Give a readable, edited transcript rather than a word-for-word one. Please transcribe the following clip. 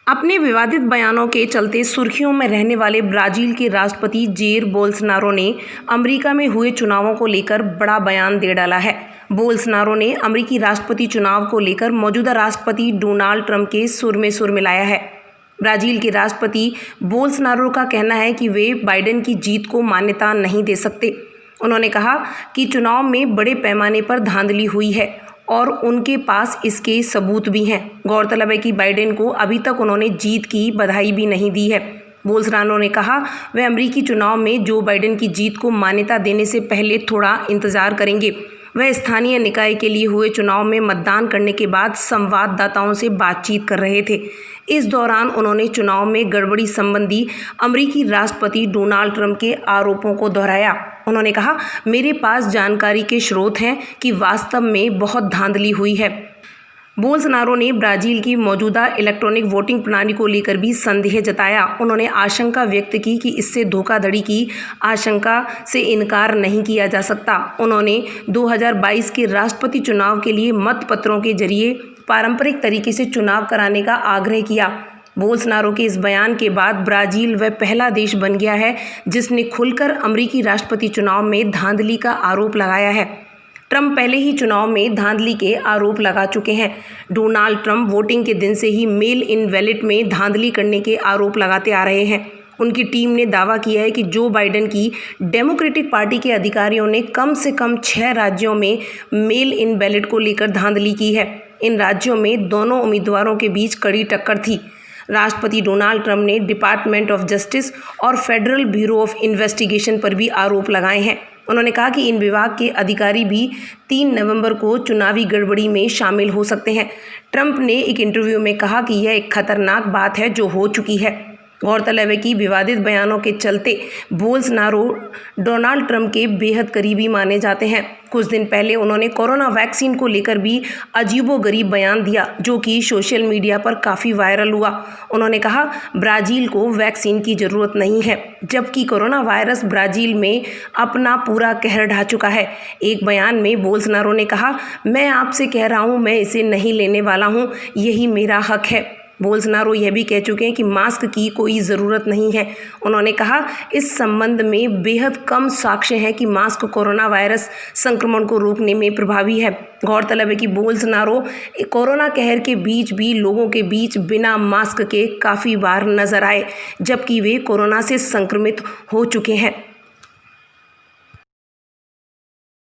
अपने विवादित बयानों के चलते सुर्खियों में रहने वाले ब्राजील के राष्ट्रपति जेर बोल्सोनारो ने अमेरिका में हुए चुनावों को लेकर बड़ा बयान दे डाला है। बोल्सोनारो ने अमेरिकी राष्ट्रपति चुनाव को लेकर मौजूदा राष्ट्रपति डोनाल्ड ट्रंप के सुर में सुर मिलाया है। ब्राजील के राष्ट्रपति बोल्सोनारो का कहना है कि वे बाइडेन की जीत को मान्यता नहीं दे सकते। उन्होंने कहा कि चुनाव में बड़े पैमाने पर धांधली हुई है और उनके पास इसके सबूत भी हैं। गौरतलब है कि बाइडेन को अभी तक उन्होंने जीत की बधाई भी नहीं दी है। बोल्सोनारो ने कहा वे अमेरिकी चुनाव में जो बाइडेन की जीत को मान्यता देने से पहले थोड़ा इंतजार करेंगे। वह स्थानीय निकाय के लिए हुए चुनाव में मतदान करने के बाद संवाददाताओं से बातचीत कर रहे थे। इस दौरान उन्होंने चुनाव में गड़बड़ी संबंधी अमेरिकी राष्ट्रपति डोनाल्ड ट्रंप के आरोपों को दोहराया। उन्होंने कहा, मेरे पास जानकारी के स्रोत हैं कि वास्तव में बहुत धांधली हुई है। बोल्सोनारो ने ब्राजील की मौजूदा इलेक्ट्रॉनिक वोटिंग प्रणाली को लेकर भी संदेह जताया। उन्होंने आशंका व्यक्त की कि इससे धोखाधड़ी की आशंका से इनकार नहीं किया जा सकता। उन्होंने 2022 के राष्ट्रपति चुनाव के लिए मतपत्रों के जरिए पारंपरिक तरीके से चुनाव कराने का आग्रह किया। बोल्सोनारो के इस बयान के बाद ब्राजील वह पहला देश बन गया है जिसने खुलकर अमेरिकी राष्ट्रपति चुनाव में धांधली का आरोप लगाया है। ट्रंप पहले ही चुनाव में धांधली के आरोप लगा चुके हैं। डोनाल्ड ट्रंप वोटिंग के दिन से ही मेल इन बैलेट में धांधली करने के आरोप लगाते आ रहे हैं। उनकी टीम ने दावा किया है कि जो बाइडेन की डेमोक्रेटिक पार्टी के अधिकारियों ने कम से कम 6 राज्यों में मेल इन बैलेट को लेकर धांधली की है। इन राज्यों में दोनों उम्मीदवारों के बीच कड़ी टक्कर थी। राष्ट्रपति डोनाल्ड ट्रंप ने डिपार्टमेंट ऑफ जस्टिस और फेडरल ब्यूरो ऑफ इन्वेस्टिगेशन पर भी आरोप लगाए हैं। उन्होंने कहा कि इन विभाग के अधिकारी भी 3 नवंबर को चुनावी गड़बड़ी में शामिल हो सकते हैं। ट्रंप ने एक इंटरव्यू में कहा कि यह एक खतरनाक बात है जो हो चुकी है। गौरतलब है कि विवादित बयानों के चलते बोल्सोनारो डोनाल्ड ट्रंप के बेहद करीबी माने जाते हैं। कुछ दिन पहले उन्होंने कोरोना वैक्सीन को लेकर भी अजीबोगरीब बयान दिया जो कि सोशल मीडिया पर काफ़ी वायरल हुआ। उन्होंने कहा ब्राज़ील को वैक्सीन की ज़रूरत नहीं है, जबकि कोरोना वायरस ब्राज़ील में अपना पूरा कहर ढा चुका है। एक बयान में बोल्सोनारो ने कहा, मैं आपसे कह रहा हूँ, मैं इसे नहीं लेने वाला हूँ, यही मेरा हक है। बोल्सोनारो यह भी कह चुके हैं कि मास्क की कोई ज़रूरत नहीं है। उन्होंने कहा इस संबंध में बेहद कम साक्ष्य हैं कि मास्क कोरोना वायरस संक्रमण को रोकने में प्रभावी है। गौरतलब है कि बोल्सोनारो कोरोना कहर के बीच भी लोगों के बीच बिना मास्क के काफ़ी बार नजर आए, जबकि वे कोरोना से संक्रमित हो चुके हैं।